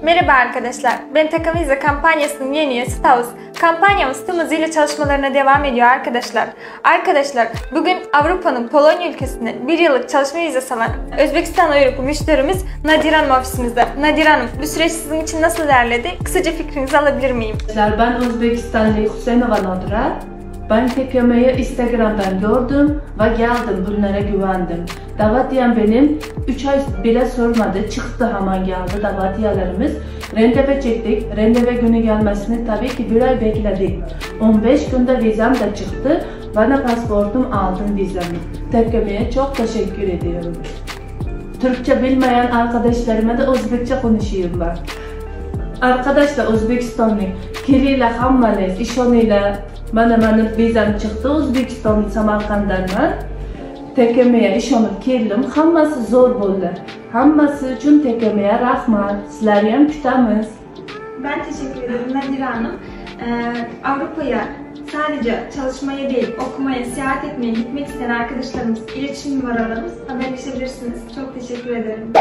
Merhaba arkadaşlar, ben Takım Vize kampanyasının yeni üyesi Tavus. Kampanyamız tüm hızıyla çalışmalarına devam ediyor arkadaşlar. Arkadaşlar, bugün Avrupa'nın Polonya ülkesinde 1 yıllık çalışma vizesi alan Özbekistan uyruklu müşterimiz Nadire Hanım ofisimizde. Nadire Hanım, bu süreç sizin için nasıl ilerledi? Kısaca fikrinizi alabilir miyim? Ben Özbekistanlı Huseynova Nadira. Ben TKM'yi Instagram'dan gördüm ve geldim, bunlara güvendim. Davatiyen benim 3 ay bile sormadı, çıktı hemen geldi davatiyelerimiz. Randeve çektik, randeve günü gelmesini tabii ki 1 ay bekledik. 15 günde vizem de çıktı, bana pasportum aldım vizemi. TKM'ye çok teşekkür ediyorum. Türkçe bilmeyen arkadaşlarıma da Özbekçe konuşuyorum ben. Arkadaşlar Özbekistanlı, kiriyle hammalıyız, işonuyla benim vizem çıktı Özbekistan Samarkand'dan ben. TKM'ye işonub keldim, hammasi zor bo'ldi. Hammasi uchun TKM'ye rahmat. Sizlarni ham kutamiz. Ben teşekkür ederim Nadire Hanım. Avrupa'ya sadece çalışmaya değil, okumaya, seyahat etmeye gitmek isteyen arkadaşlarımız, iletişim numaralarımız haberleşebilirsiniz. Çok teşekkür ederim.